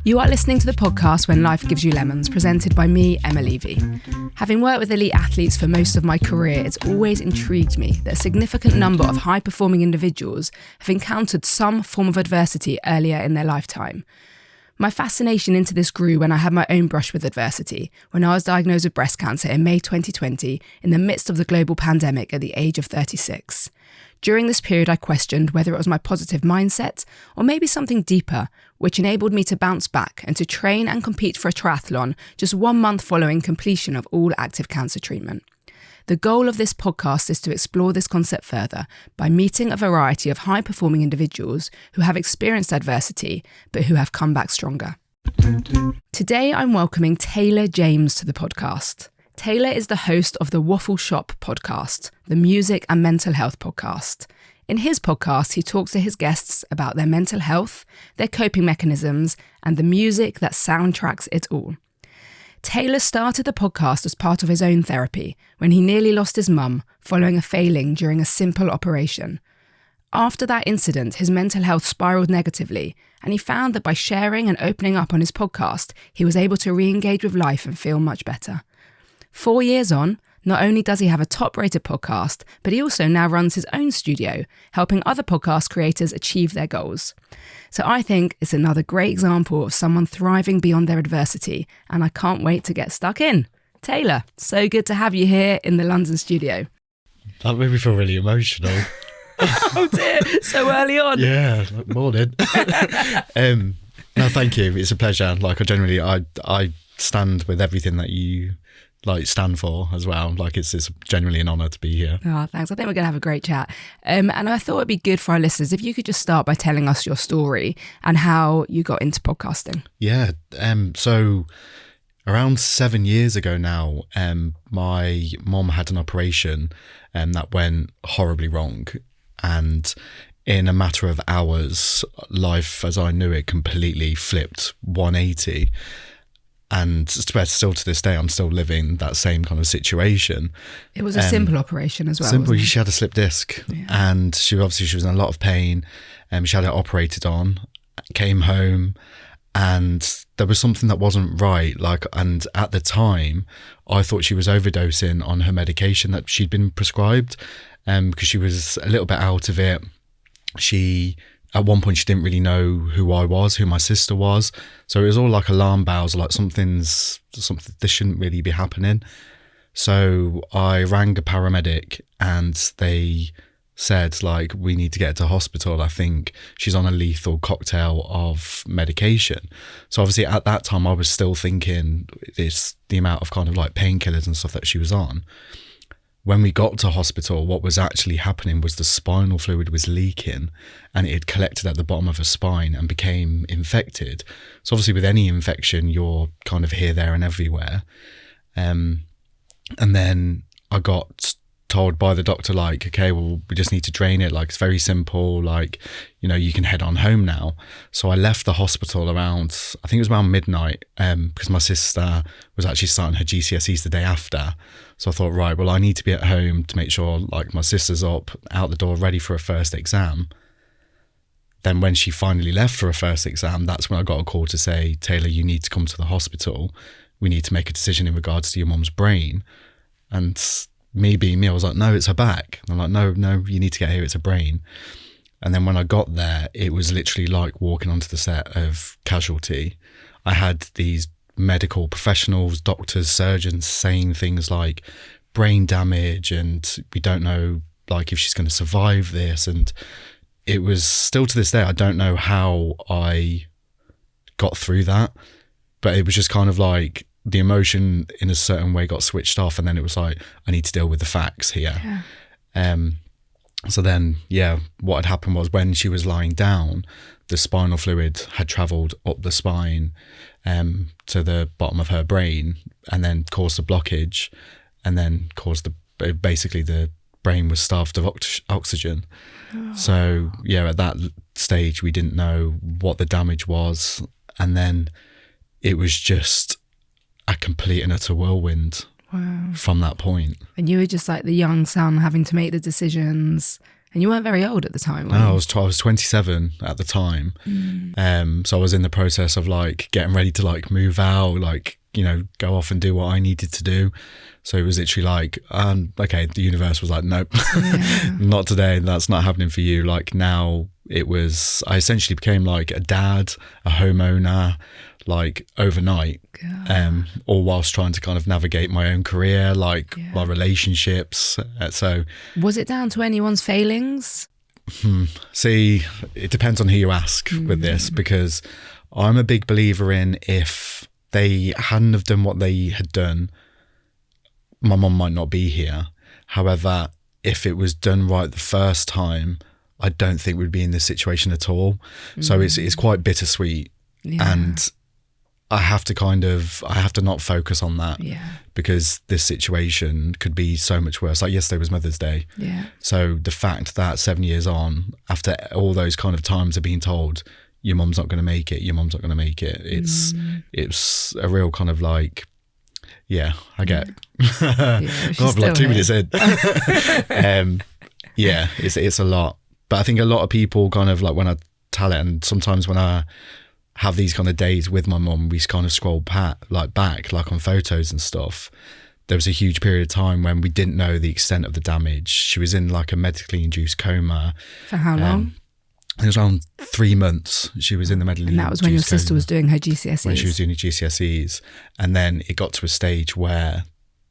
You are listening to the podcast When Life Gives You Lemons, presented by me, Emma Levy. Having worked with elite athletes for most of my career, it's always intrigued me that a significant number of high-performing individuals have encountered some form of adversity earlier in their lifetime. My fascination into this grew when I had my own brush with adversity, when I was diagnosed with breast cancer in May 2020 in the midst of the global pandemic at the age of 36. During this period, I questioned whether it was my positive mindset or maybe something deeper, which enabled me to bounce back and to train and compete for a triathlon just 1 month following completion of all active cancer treatment. The goal of this podcast is to explore this concept further by meeting a variety of high-performing individuals who have experienced adversity but who have come back stronger. Today, I'm welcoming Taylor James to the podcast. Taylor is the host of the Waffle Shop Podcast, the music and mental health podcast. In his podcast, he talks to his guests about their mental health, their coping mechanisms, and the music that soundtracks it all. Taylor started the podcast as part of his own therapy when he nearly lost his mum following a failing during a simple operation. After that incident, his mental health spiraled negatively, and he found that by sharing and opening up on his podcast, he was able to re-engage with life and feel much better. 4 years on, not only does he have a top-rated podcast, but he also now runs his own studio, helping other podcast creators achieve their goals. So I think it's another great example of someone thriving beyond their adversity, and I can't wait to get stuck in. Taylor, so good to have you here in the London studio. That made me feel really emotional. Oh dear, so early on. Yeah, morning. No, thank you. It's a pleasure. Like, I stand with everything that you stand for as well. Like, it's genuinely an honour to be here. Oh, thanks. I think we're going to have a great chat. And I thought it'd be good for our listeners if you could just start by telling us your story and how you got into podcasting. Yeah. So around 7 years ago now, my mum had an operation that went horribly wrong. And in a matter of hours, life as I knew it completely flipped 180. And still to this day, I'm still living that same kind of situation. It was a simple operation as well. Simple. She had a slip disc, and she was in a lot of pain. She had it operated on. Came home, and there was something that wasn't right. And at the time, I thought she was overdosing on her medication that she'd been prescribed, because she was a little bit out of it. At one point, she didn't really know who I was, who my sister was. So it was all like alarm bells, like something, this shouldn't really be happening. So I rang a paramedic and they said, we need to get her to hospital. I think she's on a lethal cocktail of medication. So obviously at that time, I was still thinking it's the amount of kind of painkillers and stuff that she was on. When we got to hospital, what was actually happening was the spinal fluid was leaking and it had collected at the bottom of her spine and became infected. So obviously with any infection, you're kind of here, there and everywhere. And then I got told by the doctor, okay, well, we just need to drain it. It's very simple. You can head on home now. So I left the hospital around, I think it was around midnight, because my sister was actually starting her GCSEs the day after. So I thought, right, well, I need to be at home to make sure my sister's up, out the door, ready for her first exam. Then when she finally left for her first exam, that's when I got a call to say, Taylor, you need to come to the hospital. We need to make a decision in regards to your mum's brain. And me being me, I was like, no, it's her back. And I'm like, no, you need to get here, it's her brain. And then when I got there, it was literally like walking onto the set of Casualty. I had these medical professionals, doctors, surgeons saying things like brain damage and we don't know if she's going to survive this. And it was still to this day, I don't know how I got through that, but it was just kind of the emotion in a certain way got switched off, and then it was I need to deal with the facts here. Yeah. So then, what had happened was when she was lying down, the spinal fluid had travelled up the spine to the bottom of her brain and then caused a blockage and then caused basically the brain was starved of oxygen. Oh. So, at that stage, we didn't know what the damage was. And then it was just a complete and utter whirlwind. Wow. From that point. And you were just the young son having to make the decisions And you weren't very old at the time, were No, you? I was 27 at the time. So I was in the process of like getting ready to like move out, like, you know, go off and do what I needed to do. So it was literally like, okay, the universe was like, nope, not today. That's not happening for you. Like now I essentially became like a dad, a homeowner, like overnight, all whilst trying to kind of navigate my own career, like my relationships. So was it down to anyone's failings? See, it depends on who you ask with this, because I'm a big believer in, if they hadn't have done what they had done, my mum might not be here. However, if it was done right the first time, I don't think we'd be in this situation at all. So it's quite bittersweet. And I have to not focus on that, because this situation could be so much worse. Like yesterday was Mother's Day. So the fact that 7 years on, after all those kind of times of being told, your mum's not going to make it, it's a real kind of like, I get God, like 2 minutes in. It's a lot. But I think a lot of people kind of like, when I tell it, and sometimes when I have these kind of days with my mum, we kind of scroll back on photos and stuff. There was a huge period of time when we didn't know the extent of the damage. She was in like a medically induced coma. For how long? It was around 3 months. She was in the medically induced coma. And that was when your sister was doing her GCSEs? When she was doing her GCSEs. And then it got to a stage where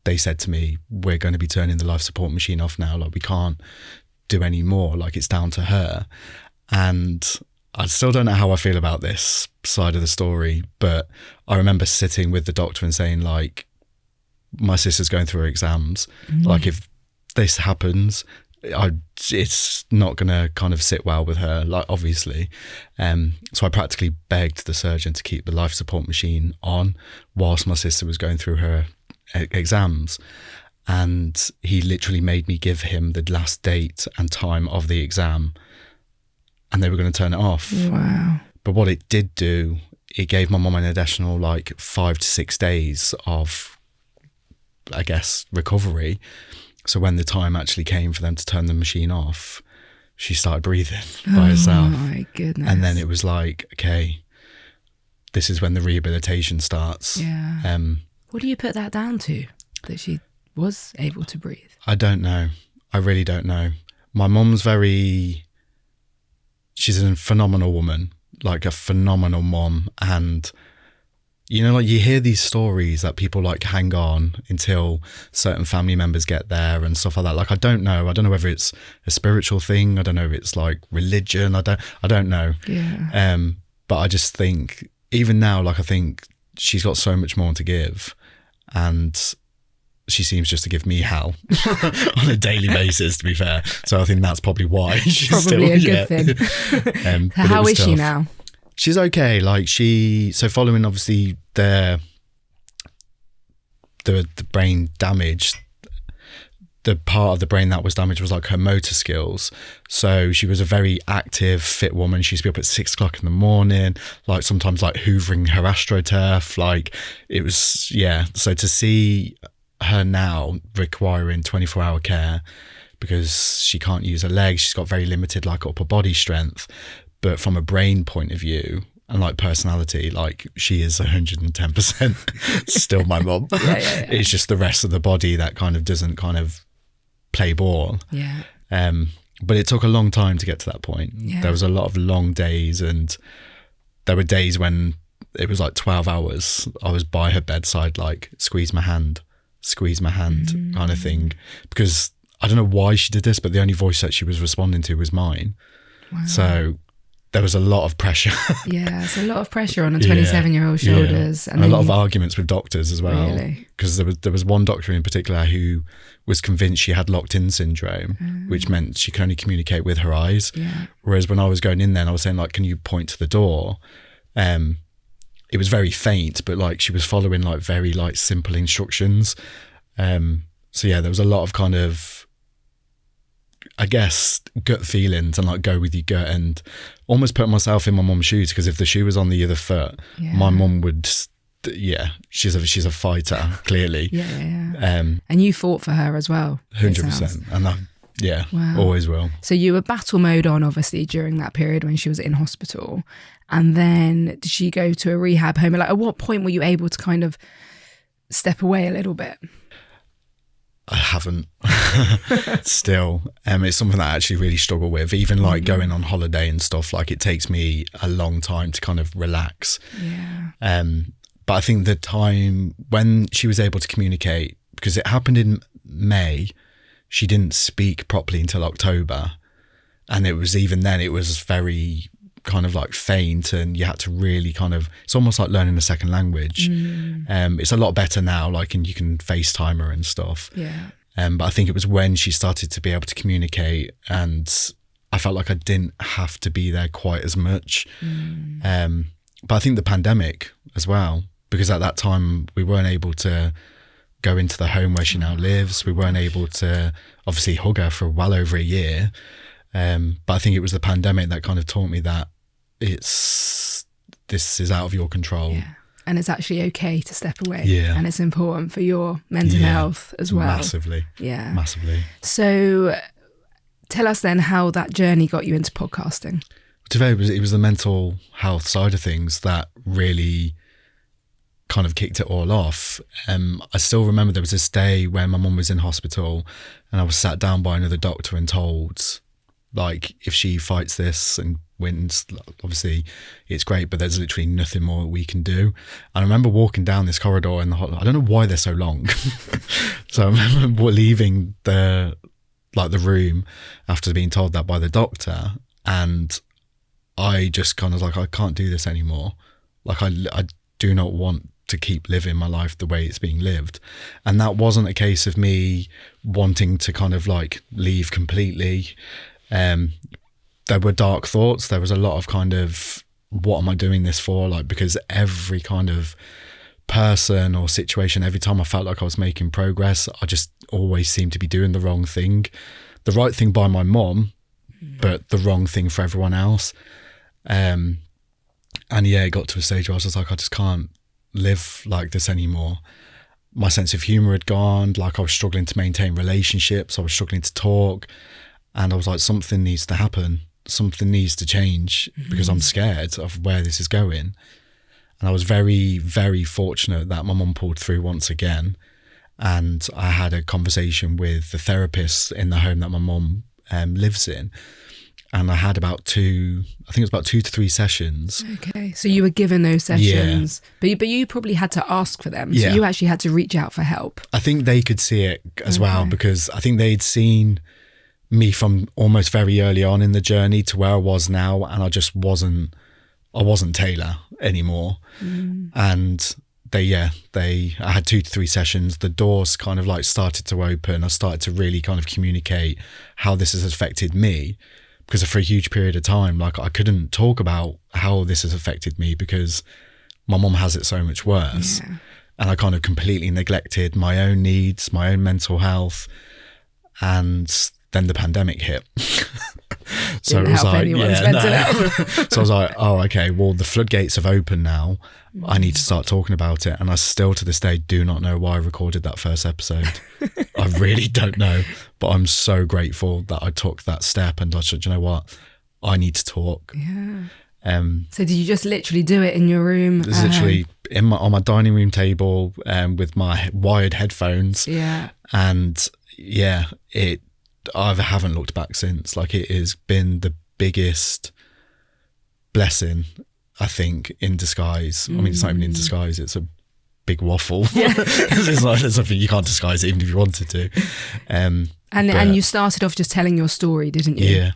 they said to me, we're going to be turning the life support machine off now. Like, we can't do any more. Like, it's down to her. And I still don't know how I feel about this side of the story, but I remember sitting with the doctor and saying, like, my sister's going through her exams. Like, if this happens, it's not going to kind of sit well with her, like, obviously. So I practically begged the surgeon to keep the life support machine on whilst my sister was going through her exams. And he literally made me give him the last date and time of the exam, and they were going to turn it off. Wow. But what it did do, it gave my mum an additional like 5 to 6 days of, I guess, recovery. So when the time actually came for them to turn the machine off, she started breathing by herself. Oh my goodness. And then it was like, okay, this is when the rehabilitation starts. Yeah. What do you put that down to, that she was able to breathe? I don't know. I really don't know. My mum's she's a phenomenal woman, like a phenomenal mum. And, you know, like you hear these stories that people like hang on until certain family members get there and stuff like that. Like, I don't know whether it's a spiritual thing. I don't know if it's like religion. I don't know. Yeah. But I just think even now, like, I think she's got so much more to give, and she seems just to give me hell on a daily basis, to be fair. So I think that's probably why she's probably still, a good thing. How is she now? She's okay. Like, so following obviously the brain damage, the part of the brain that was damaged was like her motor skills. So she was a very active, fit woman. She used to be up at 6 o'clock in the morning, like sometimes like hoovering her AstroTurf. Like, it was, So to see her now requiring 24-hour care because she can't use her legs, she's got very limited like upper body strength, but from a brain point of view and like personality, like, she is 110% still my mum. Yeah. It's just the rest of the body that kind of doesn't kind of play ball. But it took a long time to get to that point. There was a lot of long days, and there were days when it was like 12 hours I was by her bedside, like, squeeze my hand kind of thing, because I don't know why she did this, but the only voice that she was responding to was mine. Wow. So there was a lot of pressure. It's a lot of pressure on a 27-year-old shoulders. And a lot of arguments with doctors as well. Really? Because there was one doctor in particular who was convinced she had locked-in syndrome, which meant she could only communicate with her eyes. Whereas when I was going in there and I was saying, like, can you point to the door? It was very faint, but like she was following like very like simple instructions. So there was a lot of kind of, I guess, gut feelings and like go with your gut, and almost put myself in my mum's shoes, because if the shoe was on the other foot, my mum would, she's a fighter, clearly. And you fought for her as well. 100%. And Yeah, Wow. always will. So you were battle mode on, obviously, during that period when she was in hospital. And then did she go to a rehab home? Like, at what point were you able to kind of step away a little bit? I haven't still. It's something that I actually really struggle with. Even like going on holiday and stuff, like it takes me a long time to kind of relax. Yeah. But I think the time when she was able to communicate, because it happened in May, she didn't speak properly until October. And it was, even then, it was very kind of like faint, and you had to really kind of, it's almost like learning a second language. It's a lot better now, like, and you can FaceTime her and stuff. Yeah. But I think it was when she started to be able to communicate, and I felt like I didn't have to be there quite as much. But I think the pandemic as well, because at that time we weren't able to go into the home where she now lives. We weren't able to obviously hug her for well over a year. But I think it was the pandemic that kind of taught me that this is out of your control. Yeah. And it's actually okay to step away. Yeah. And it's important for your mental health as well. Massively. Yeah. Massively. So tell us then how that journey got you into podcasting. It was the mental health side of things that really kind of kicked it all off. I still remember there was this day when my mum was in hospital and I was sat down by another doctor and told, like, if she fights this and wins, obviously it's great, but there's literally nothing more we can do. And I remember walking down this corridor in the I don't know why they're so long. So I remember leaving the room after being told that by the doctor, and I just kind of like, I can't do this anymore. Like I do not want to keep living my life the way it's being lived. And that wasn't a case of me wanting to kind of like leave completely. There were dark thoughts. There was a lot of kind of, what am I doing this for? Like, because every kind of person or situation, every time I felt like I was making progress, I just always seemed to be doing the wrong thing. The right thing by my mom, but the wrong thing for everyone else. And yeah, it got to a stage where I was just like, I just can't live like this anymore. My sense of humor had gone. Like, I was struggling to maintain relationships. I was struggling to talk. And I was like, something needs to happen. Something needs to change, because I'm scared of where this is going. And I was very, very fortunate that my mum pulled through once again. And I had a conversation with the therapist in the home that my mum lives in. And I had about 2 to 3 sessions. Okay. So you were given those sessions, but you probably had to ask for them. So you actually had to reach out for help. I think they could see it as well, because I think they'd seen me from almost very early on in the journey to where I was now. And I just wasn't Taylor anymore. And I had 2 to 3 sessions. The doors kind of like started to open. I started to really kind of communicate how this has affected me. Because for a huge period of time, like, I couldn't talk about how this has affected me because my mum has it so much worse. Yeah. And I kind of completely neglected my own needs, my own mental health. And then the pandemic hit. So it was like, So I was like, oh, okay, well, the floodgates have opened now. I need to start talking about it. And I still to this day do not know why I recorded that first episode. I really don't know. But I'm so grateful that I took that step and I said, you know what? I need to talk. Yeah. So did you just literally do it in your room? It was literally on my dining room table with my wired headphones. Yeah. And yeah, I haven't looked back since. Like, it has been the biggest blessing, I think, in disguise. I mean, it's not even in disguise, it's a big waffle. Yeah. It's like, there's something you can't disguise it even if you wanted to. And you started off just telling your story, didn't you? Yeah.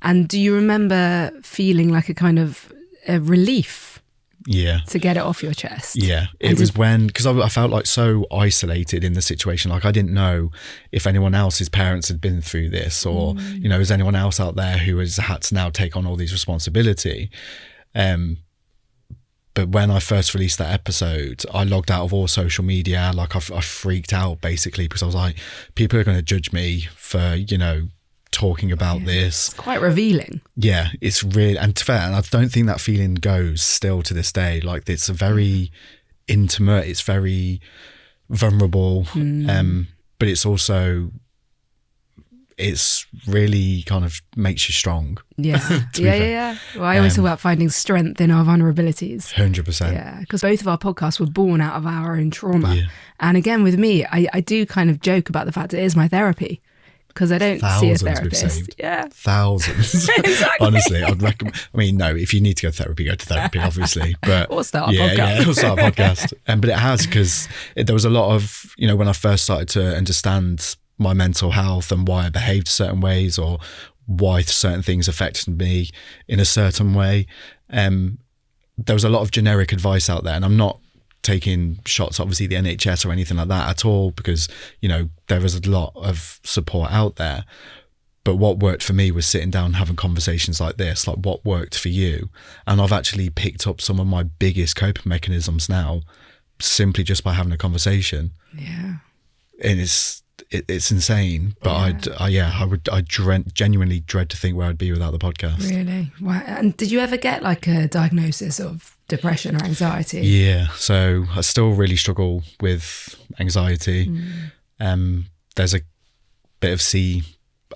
And do you remember feeling like a kind of a relief? Yeah. To get it off your chest? Yeah. It was because I felt like so isolated in the situation. Like, I didn't know if anyone else's parents had been through this, or, you know, is anyone else out there who has had to now take on all these responsibility. But when I first released that episode, I logged out of all social media. Like, I freaked out basically, because I was like, people are going to judge me for, you know, talking about this. It's quite revealing. Yeah, it's really, and to fair, and I don't think that feeling goes still to this day. Like, it's a very intimate, it's very vulnerable, but it's also it's really kind of makes you strong. Yeah. Yeah. Well, I always talk about finding strength in our vulnerabilities. 100%. Yeah, because both of our podcasts were born out of our own trauma. Yeah. And again, with me, I do kind of joke about the fact that it is my therapy, because I don't see a therapist. Yeah. Thousands. Exactly. Honestly, I'd recommend. I mean, no, if you need to go to therapy, go to therapy, obviously. But or start a podcast. Yeah, or start a podcast. But it has, because there was a lot of, when I first started to understand my mental health and why I behaved certain ways, or why certain things affected me in a certain way. There was a lot of generic advice out there, and I'm not taking shots, obviously, the NHS or anything like that at all, because, there is a lot of support out there. But what worked for me was sitting down and having conversations like this, like what worked for you. And I've actually picked up some of my biggest coping mechanisms now, simply just by having a conversation. Yeah. And it's insane, but I genuinely dread to think where I'd be without the podcast. Really? Wow. And did you ever get like a diagnosis of depression or anxiety? Yeah, so I still really struggle with anxiety. There's a bit of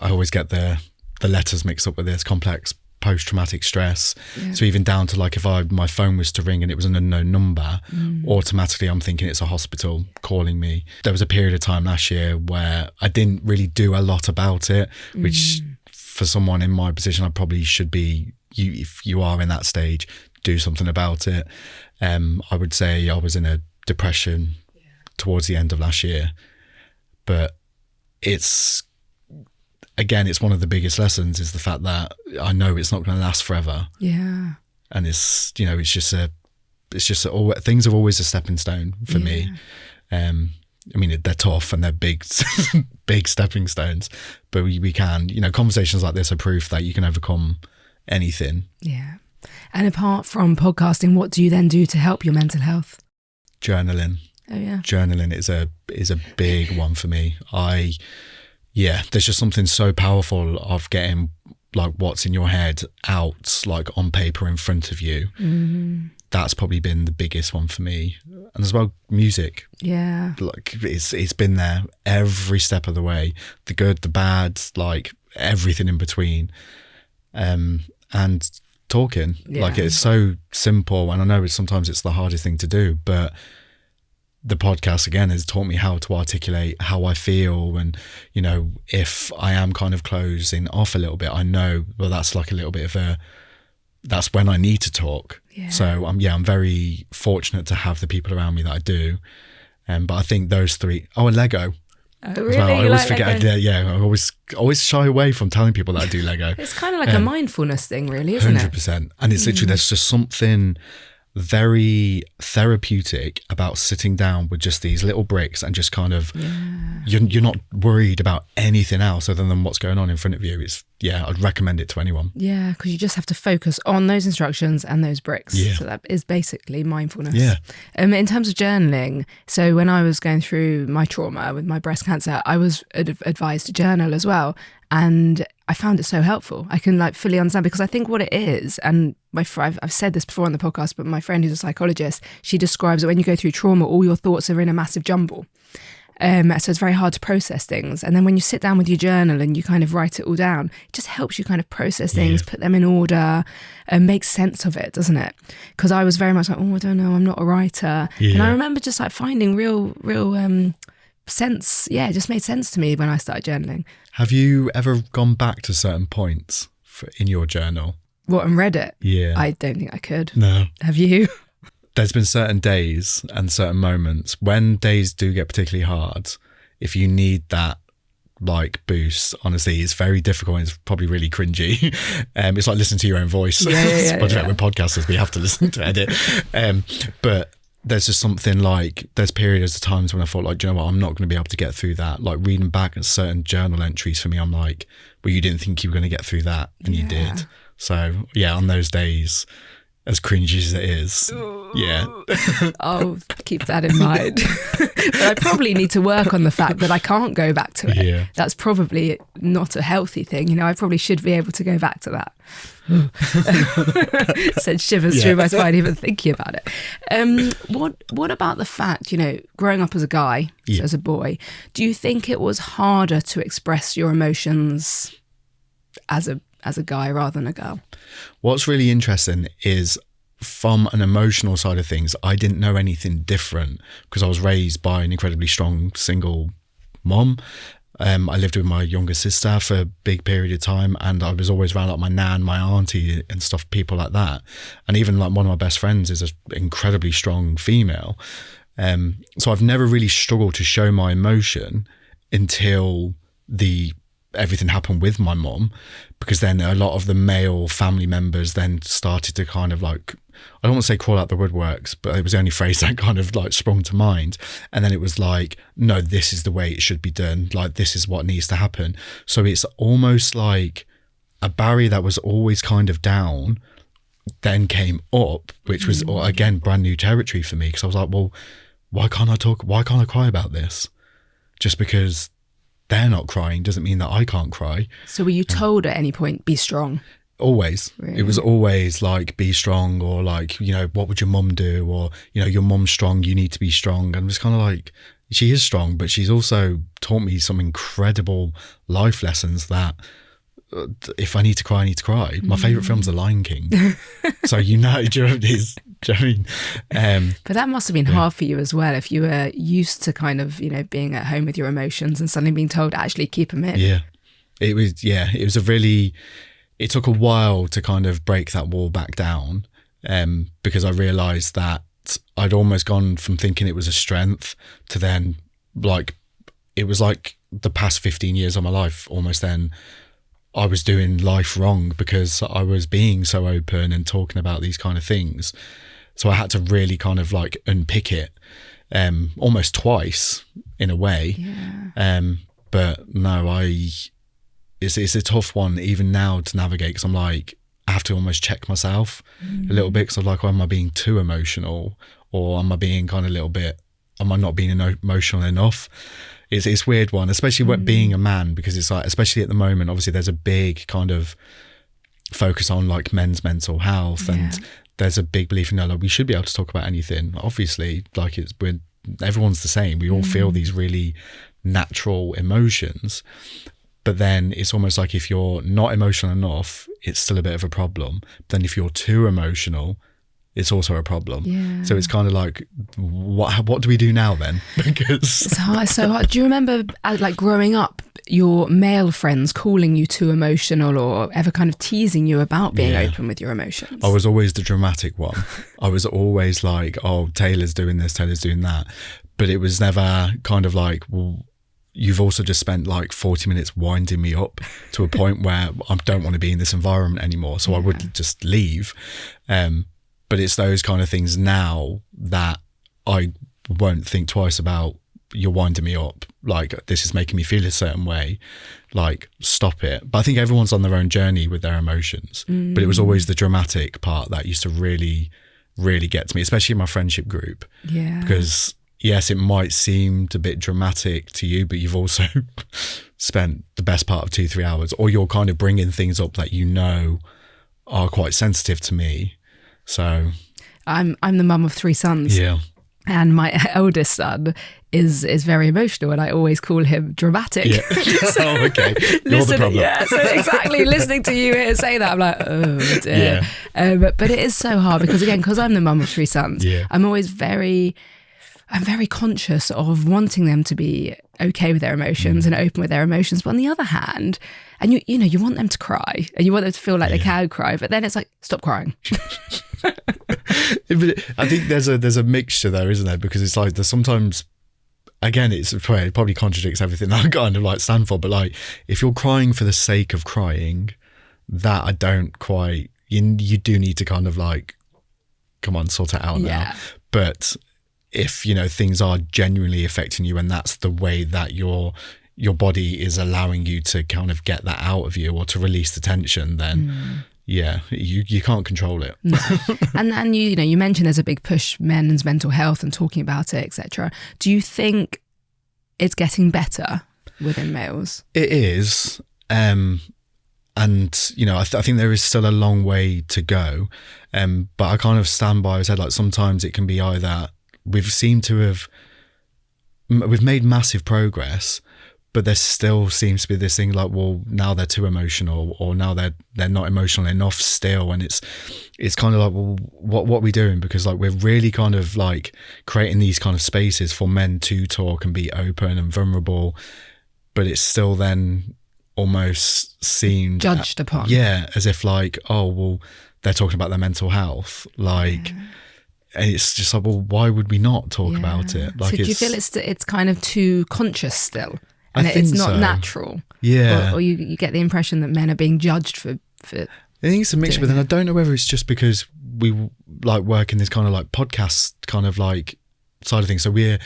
I always get the letters mixed up with this, complex post-traumatic stress. Yeah. So even down to like if my phone was to ring and it was an unknown number, automatically I'm thinking it's a hospital calling me. There was a period of time last year where I didn't really do a lot about it, which for someone in my position, I probably should be. If you are in that stage, do something about it. I would say I was in a depression towards the end of last year, but it's one of the biggest lessons is the fact that I know it's not going to last forever. Yeah. And it's just things are always a stepping stone for me. I mean, they're tough and they're big, big stepping stones, but we can, conversations like this are proof that you can overcome anything. Yeah. And apart from podcasting, what do you then do to help your mental health? Journaling. Oh yeah. Journaling is a big one for me. There's just something so powerful of getting like what's in your head out, like on paper in front of you. That's probably been the biggest one for me. And as well, music. Yeah. Like it's been there every step of the way, the good, the bad, like everything in between. And talking, like it's so simple. And I know sometimes it's the hardest thing to do, but the podcast again has taught me how to articulate how I feel, and if I am kind of closing off a little bit, I know, well, that's like a little bit of that's when I need to talk. So I'm very fortunate to have the people around me that I do. But I think those three, and Lego. Oh, really? Well. I always forget. I always shy away from telling people that I do Lego. It's kind of like a mindfulness thing, really, isn't 100%. And it's literally, there's just something very therapeutic about sitting down with just these little bricks and just kind of you're not worried about anything else other than what's going on in front of you. I'd recommend it to anyone. Yeah, because you just have to focus on those instructions and those bricks. So that is basically mindfulness. In terms of journaling, so when I was going through my trauma with my breast cancer, I was advised to journal as well, and I found it so helpful. I can like fully understand, because I think what it is, and I've said this before on the podcast, but my friend who's a psychologist, she describes that when you go through trauma, all your thoughts are in a massive jumble. So it's very hard to process things. And then when you sit down with your journal and you kind of write it all down, it just helps you kind of process things, put them in order, and make sense of it, doesn't it? Because I was very much like, I don't know, I'm not a writer. And I remember just like finding real sense. It just made sense to me when I started journaling. Have you ever gone back to certain points in your journal? What, and read it? Yeah. I don't think I could. No. Have you? There's been certain days and certain moments when days do get particularly hard. If you need that like boost, honestly, it's very difficult. It's probably really cringy. It's like listening to your own voice. But we're podcasters, we have to listen to edit. But there's just something like, there's periods of times when I thought like, do you know what, I'm not going to be able to get through that. Like reading back at certain journal entries for me, I'm like, well, you didn't think you were going to get through that, and you did. So on those days, as cringy as it is. Yeah. I'll keep that in mind. But I probably need to work on the fact that I can't go back to it. Yeah. That's probably not a healthy thing. I probably should be able to go back to that. Sent shivers through my spine even thinking about it. What about the fact, growing up as a guy, as a boy, do you think it was harder to express your emotions as a guy rather than a girl? What's really interesting is, from an emotional side of things, I didn't know anything different because I was raised by an incredibly strong single mom. I lived with my younger sister for a big period of time, and I was always around like my nan, my auntie and stuff, people like that. And even like one of my best friends is an incredibly strong female. So I've never really struggled to show my emotion until everything happened with my mom, because then a lot of the male family members then started to kind of like, I don't want to say crawl out the woodworks, but it was the only phrase that kind of like sprung to mind. And then it was like, no, this is the way it should be done. Like, this is what needs to happen. So it's almost like a barrier that was always kind of down then came up, which was again brand new territory for me, because I was like, well, why can't I cry about this? Just because they're not crying doesn't mean that I can't cry. So were you told at any point, be strong? Always. Really? It was always like, be strong, or like, what would your mum do? Or, your mum's strong, you need to be strong. And it was kind of like, she is strong, but she's also taught me some incredible life lessons that if I need to cry, I need to cry. My favourite film's The Lion King. So, do you know what I mean? But that must have been hard for you as well, if you were used to kind of, being at home with your emotions and suddenly being told, actually keep them in. Yeah. It was it took a while to kind of break that wall back down, because I realised that I'd almost gone from thinking it was a strength to then, like, it was like the past 15 years of my life, almost then I was doing life wrong because I was being so open and talking about these kind of things. So I had to really kind of like unpick it, almost twice in a way. Yeah. But no, it's a tough one even now to navigate, because I'm like, I have to almost check myself a little bit, because I'm like, am I being too emotional, or am I being kind of am I not being emotional enough? It's a weird one, especially being a man, because it's like, especially at the moment, obviously there's a big kind of focus on like men's mental health, and there's a big belief in like, we should be able to talk about anything. Obviously, like everyone's the same. We all feel these really natural emotions. But then it's almost like if you're not emotional enough, it's still a bit of a problem. Then if you're too emotional, it's also a problem. Yeah. So it's kind of like, what do we do now then? Because it's hard, so hard. Do you remember, like growing up, your male friends calling you too emotional, or ever kind of teasing you about being open with your emotions? I was always the dramatic one. I was always like, oh, Taylor's doing this, Taylor's doing that. But it was never kind of like, well, you've also just spent like 40 minutes winding me up to a point where I don't want to be in this environment anymore. So I would just leave. But it's those kind of things now that I won't think twice about. You're winding me up. Like, this is making me feel a certain way. Like, stop it. But I think everyone's on their own journey with their emotions. But it was always the dramatic part that used to really, really get to me, especially in my friendship group. Yeah. Because yes, it might seem a bit dramatic to you, but you've also spent the best part of 2-3 hours, or you're kind of bringing things up that are quite sensitive to me. So I'm the mum of 3 sons. Yeah. And my eldest son is very emotional, and I always call him dramatic. Yeah. Oh, okay. You're the problem. Yeah, so exactly. Listening to you here say that, I'm like, oh dear. Yeah. But it is so hard because I'm the mum of 3 sons. Yeah. I'm very conscious of wanting them to be okay with their emotions and open with their emotions. But on the other hand, and you want them to cry, and you want them to feel like they can cry, but then it's like, stop crying. I think there's a mixture there, isn't there? Because it's like, there's sometimes, again, it probably contradicts everything that I kind of like stand for, but like, if you're crying for the sake of crying, that I don't quite, you do need to kind of like, come on, sort it out now. But if, things are genuinely affecting you, and that's the way that your body is allowing you to kind of get that out of you, or to release the tension, then yeah, you can't control it. No. And you mentioned there's a big push men's mental health and talking about it, etc. Do you think it's getting better within males? It is. And, you know, I think there is still a long way to go. But I kind of stand by, I said, like, sometimes it can be either we've made massive progress, but there still seems to be this thing like, well, now they're too emotional, or now they're not emotional enough still. And it's kind of like, well, what are we doing? Because like, we're really kind of like creating these kind of spaces for men to talk and be open and vulnerable, but it's still then almost seen judged upon. Yeah, as if like, oh, well, they're talking about their mental health, like, and it's just like, well, why would we not talk about it? Like, so do you feel it's kind of too conscious still, and it's not natural? Yeah, or you get the impression that men are being judged for. I think it's a mixture, but then I don't know whether it's just because we like work in this kind of like podcast kind of like side of things, so we're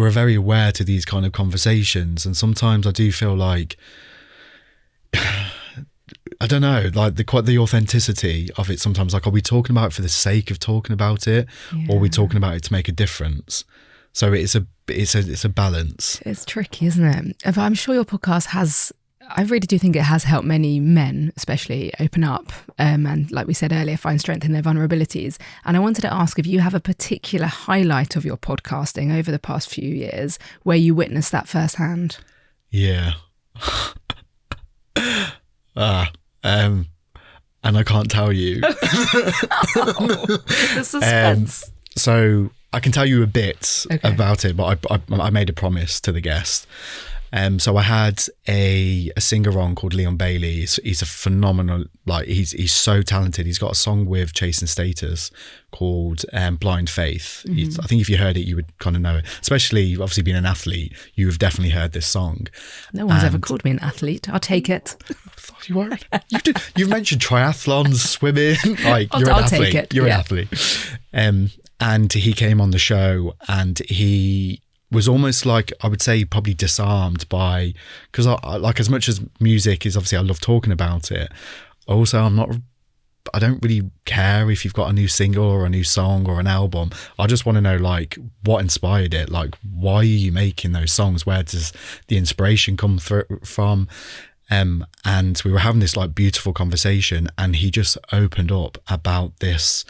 very aware to these kind of conversations, and sometimes I do feel like, I don't know, like the authenticity of it sometimes, like, are we talking about it for the sake of talking about it, or are we talking about it to make a difference? So it's a balance. It's tricky, isn't it? But I'm sure your podcast I really do think it has helped many men especially open up, and like we said earlier, find strength in their vulnerabilities. And I wanted to ask if you have a particular highlight of your podcasting over the past few years where you witnessed that firsthand. Yeah. And I can't tell you. The suspense. So I can tell you a bit about it, but I made a promise to the guest. So I had a singer on called Leon Bailey. He's a phenomenal, like, he's so talented. He's got a song with Chasing Status called Blind Faith. Mm-hmm. I think if you heard it, you would kind of know it. Especially, obviously, being an athlete, you have definitely heard this song. No one's ever called me an athlete. I'll take it. I thought you were. You've mentioned triathlons, swimming. Like, you're an athlete. Take it. You're an athlete. And he came on the show, and he was almost like, I would say, probably disarmed by, because I like, as much as music is obviously, I love talking about it, also I don't really care if you've got a new single or a new song or an album. I just want to know, like, what inspired it, like, why are you making those songs, where does the inspiration come from? And we were having this like beautiful conversation, and he just opened up about this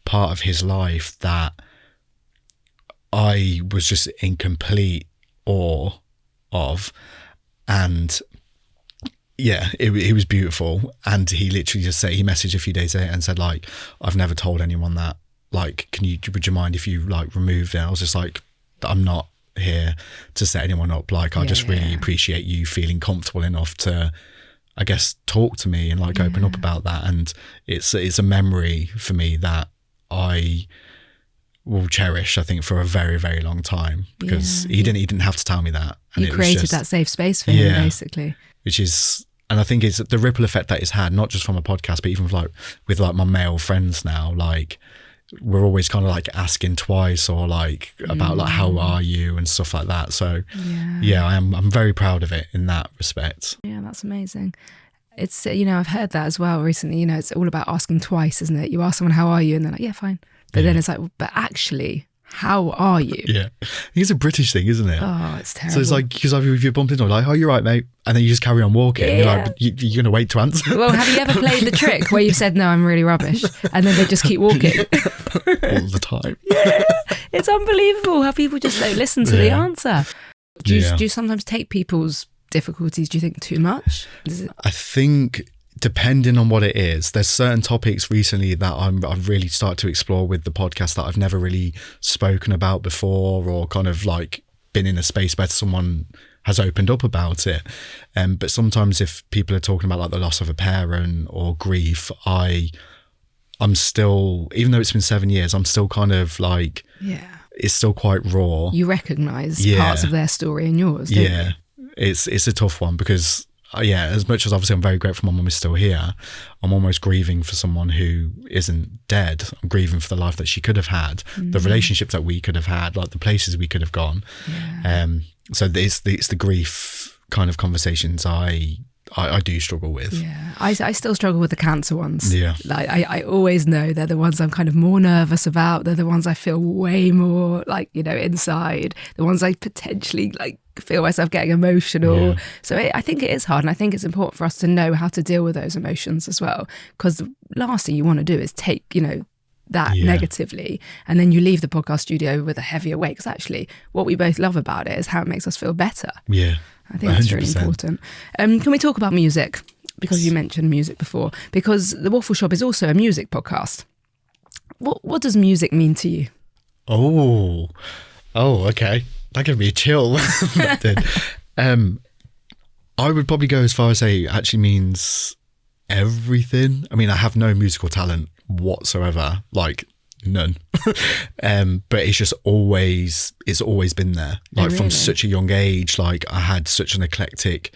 part of his life that I was just in complete awe of. And yeah, it was beautiful. And he literally just said, he messaged a few days later and said, like, I've never told anyone that, like, would you mind if you like removed it? I was just like, I'm not here to set anyone up. Like, I just really appreciate you feeling comfortable enough to, I guess, talk to me and like open up about that. And it's a memory for me that I will cherish, I think, for a very, very long time, because he didn't have to tell me that. And you created that safe space for him, basically. Which is, and I think it's the ripple effect that it's had, not just from a podcast, but even with my male friends now. Like, we're always kind of like asking twice, or like about like, how are you and stuff like that. So I'm very proud of it in that respect. Yeah, that's amazing. It's, I've heard that as well recently. It's all about asking twice, isn't it? You ask someone, how are you? And they're like, yeah, fine. But then it's like, but actually, how are you? Yeah. It's a British thing, isn't it? Oh, it's terrible. So it's like, because if you bumped into like, oh, you're right, mate. And then you just carry on walking. Yeah. You're like, you're going to wait to answer. Well, have you ever played the trick where you've said, no, I'm really rubbish, and then they just keep walking? All the time. Yeah. It's unbelievable how people just don't listen to the answer. Do you sometimes take people's difficulties, do you think, too much? I think, depending on what it is, there's certain topics recently that I've really started to explore with the podcast that I've never really spoken about before, or kind of like been in a space where someone has opened up about it. But sometimes if people are talking about like the loss of a parent or grief, I'm still, even though it's been 7 years, I'm still kind of like, it's still quite raw. You recognise parts of their story in yours, don't you? It's a tough one, because as much as obviously I'm very grateful my mum is still here, I'm almost grieving for someone who isn't dead. I'm grieving for the life that she could have had, the relationships that we could have had, like the places we could have gone. So it's the grief kind of conversations I I do struggle with. Yeah, I still struggle with the cancer ones. Yeah. Like I always know they're the ones I'm kind of more nervous about. They're the ones I feel way more like, inside. The ones I potentially like feel myself getting emotional. Yeah. So I think it is hard, and I think it's important for us to know how to deal with those emotions as well. Because the last thing you want to do is take, that negatively, and then you leave the podcast studio with a heavier weight. Because actually, what we both love about it is how it makes us feel better. Yeah. I think that's really important. Can we talk about music? Because you mentioned music before. Because the Waffle Shop is also a music podcast. What does music mean to you? Oh, okay. That gave me a chill. That did. I would probably go as far as say it actually means everything. I mean, I have no musical talent whatsoever, like none. But it's always been there. Like from such a young age, like I had such an eclectic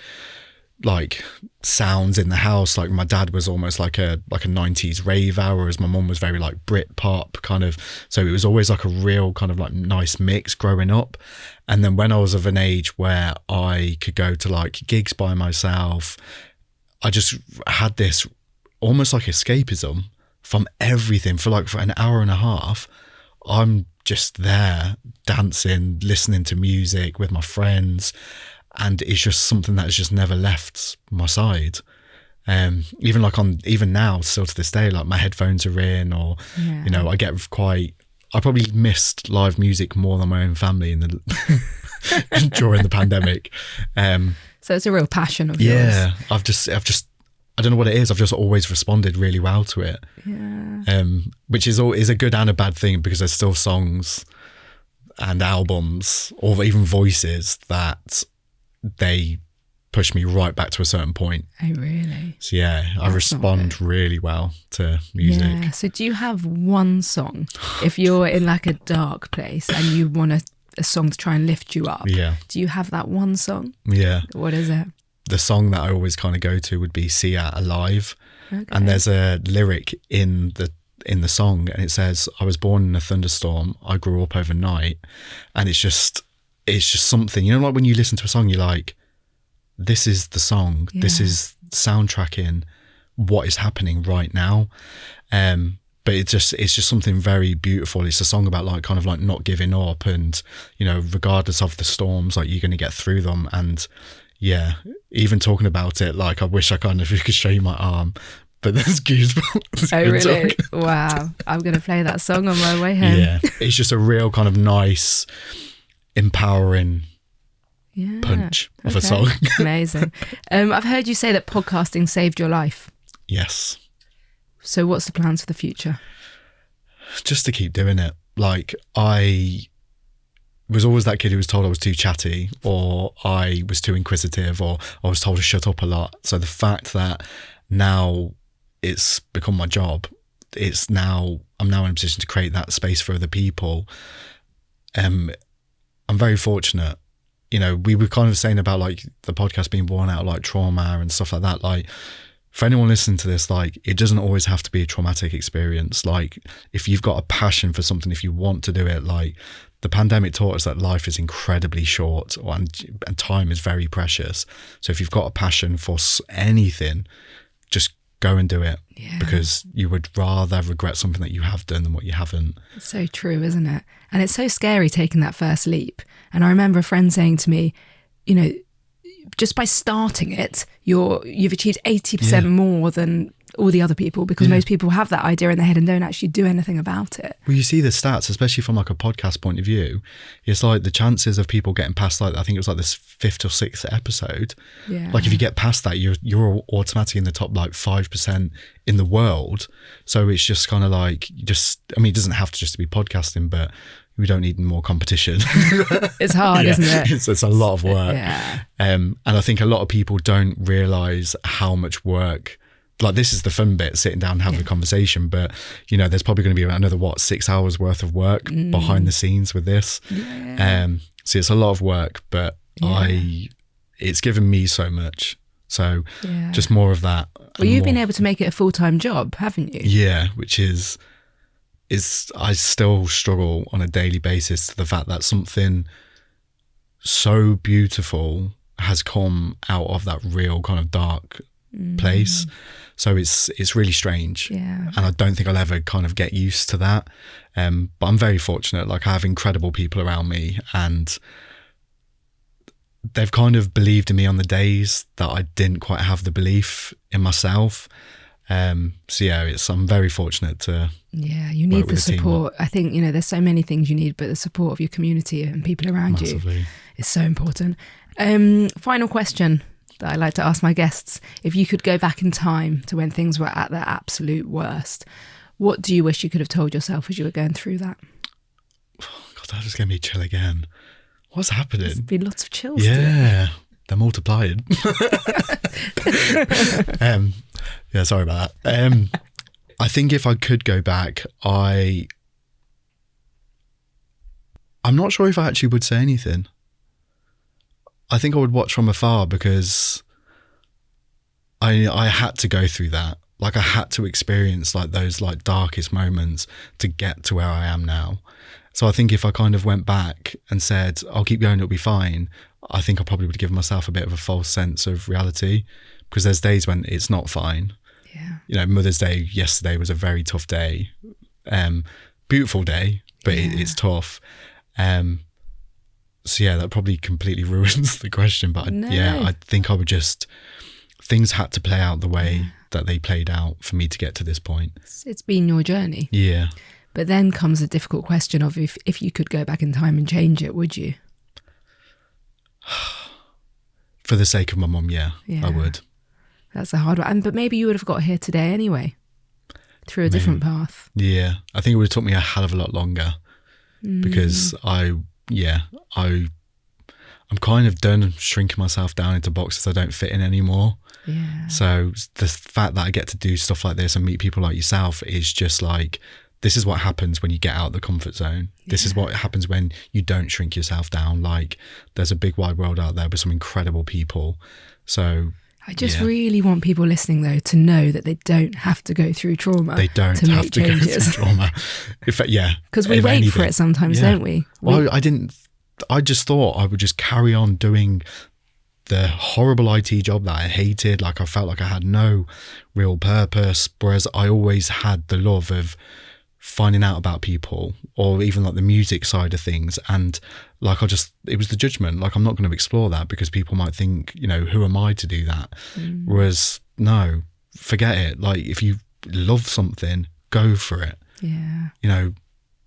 like sounds in the house. Like my dad was almost like a 90s raver, whereas my mum was very like Brit pop kind of. So it was always like a real kind of like nice mix growing up. And then when I was of an age where I could go to like gigs by myself, I just had this almost like escapism from everything for an hour and a half. I'm just there dancing, listening to music with my friends. And it's just something that has just never left my side. Even now, still to this day, like my headphones are in, or I probably missed live music more than my own family during the pandemic. So it's a real passion of yours. Yeah, I've just I don't know what it is. I've just always responded really well to it. Yeah. Which is a good and a bad thing, because there's still songs and albums or even voices that they push me right back to a certain point. Oh, really? So yeah, I respond really well to music. Yeah. So do you have one song, if you're in like a dark place and you want a song to try and lift you up? Yeah. Do you have that one song? Yeah. What is it? The song that I always kind of go to would be Sia Alive. Okay. And there's a lyric in the song, and it says, I was born in a thunderstorm, I grew up overnight. And it's just something, like when you listen to a song, you're like, this is the song, this is soundtracking what is happening right now. But it's just something very beautiful. It's a song about like kind of like not giving up, and regardless of the storms, like you're going to get through them. And yeah, even talking about it, like I wish I could show you my arm, but there's goosebumps. Oh really? Wow. I'm going to play that song on my way home. Yeah, it's just a real kind of nice, empowering punch of a song. Amazing. I've heard you say that podcasting saved your life. Yes. So what's the plans for the future? Just to keep doing it. Like I was always that kid who was told I was too chatty, or I was too inquisitive, or I was told to shut up a lot. So the fact that now it's become my job, I'm now in a position to create that space for other people. I'm very fortunate. We were kind of saying about like the podcast being born out of like trauma and stuff like that. Like for anyone listening to this, like it doesn't always have to be a traumatic experience. Like if you've got a passion for something, if you want to do it, like the pandemic taught us that life is incredibly short and time is very precious. So if you've got a passion for anything, just go and do it, because you would rather regret something that you have done than what you haven't. It's so true, isn't it? And it's so scary taking that first leap. And I remember a friend saying to me, just by starting it, you've achieved 80% more than all the other people, because most people have that idea in their head and don't actually do anything about it. Well, you see the stats, especially from like a podcast point of view. It's like the chances of people getting past, like I think it was like this 5th or 6th episode. Yeah. Like if you get past that, you're automatically in the top like 5% in the world. So it's just kind of like it doesn't have to just be podcasting, but we don't need more competition. It's hard, isn't it? It's a lot of work. Yeah. And I think a lot of people don't realise how much work. Like this is the fun bit, sitting down and having a conversation, but there's probably going to be another 6 hours worth of work behind the scenes with this. So it's a lot of work, but it's given me so much. So just more of that. Well, you've been able to make it a full-time job, haven't you? Yeah, which is I still struggle on a daily basis to the fact that something so beautiful has come out of that real kind of dark place. So it's really strange. Yeah. And I don't think I'll ever kind of get used to that. But I'm very fortunate. Like, I have incredible people around me, and they've kind of believed in me on the days that I didn't quite have the belief in myself. So yeah, I'm very fortunate to. Yeah, you need the support. I think, there's so many things you need, but the support of your community and people around Massively. you is so important. Final question that I like to ask my guests: if you could go back in time to when things were at their absolute worst, what do you wish you could have told yourself as you were going through that? God, that just gave me a chill again. What's happening? There's been lots of chills. Yeah, they're multiplied. Yeah, sorry about that. I think if I could go back, I'm not sure if I actually would say anything. I think I would watch from afar, because I had to go through that. Like, I had to experience like those like darkest moments to get to where I am now. So I think if I kind of went back and said, I'll keep going, it'll be fine, I think I probably would give myself a bit of a false sense of reality, because there's days when it's not fine. Yeah. Mother's Day yesterday was a very tough day. Beautiful day, but it's tough. So yeah, that probably completely ruins the question. But I think I would just, things had to play out the way that they played out for me to get to this point. It's been your journey. Yeah. But then comes a difficult question of if you could go back in time and change it, would you? For the sake of my mum, yeah, I would. That's a hard one. But maybe you would have got here today anyway, through a different path. Yeah, I think it would have took me a hell of a lot longer, because I'm kind of done shrinking myself down into boxes I don't fit in anymore. Yeah. So the fact that I get to do stuff like this and meet people like yourself is just like, this is what happens when you get out of the comfort zone. Yeah. This is what happens when you don't shrink yourself down. Like, there's a big wide world out there with some incredible people. So I just really want people listening, though, to know that they don't have to go through trauma. They don't have to go through trauma. Because we wait for it sometimes, don't we? Well, I just thought I would just carry on doing the horrible IT job that I hated. Like, I felt like I had no real purpose, whereas I always had the love of finding out about people, or even like the music side of things. And like, it was the judgment. Like, I'm not going to explore that because people might think, who am I to do that? Whereas no, forget it. Like, if you love something, go for it. Yeah.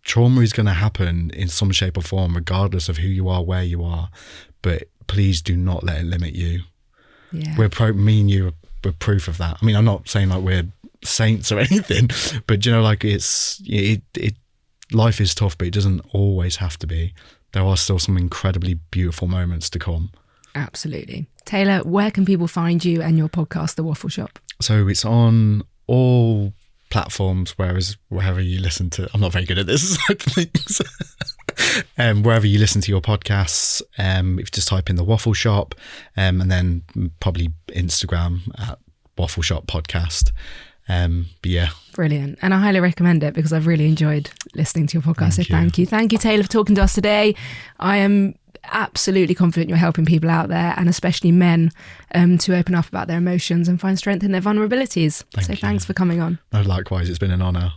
Trauma is going to happen in some shape or form, regardless of who you are, where you are. But please do not let it limit you. Yeah. Me and you are proof of that. I mean, I'm not saying like we're saints or anything, but like, life is tough, but it doesn't always have to be. There are still some incredibly beautiful moments to come. Absolutely. Taylor, where can people find you and your podcast, The Waffle Shop? So it's on all platforms, wherever you listen to, I'm not very good at this side of things. Wherever you listen to your podcasts, if you just type in The Waffle Shop, and then probably Instagram at Waffle Shop Podcast. But yeah. Brilliant. And I highly recommend it, because I've really enjoyed listening to your podcast. Thank you. Thank you, Taylor, for talking to us today. I am absolutely confident you're helping people out there, and especially men, to open up about their emotions and find strength in their vulnerabilities. Thanks for coming on. No, likewise, it's been an honour.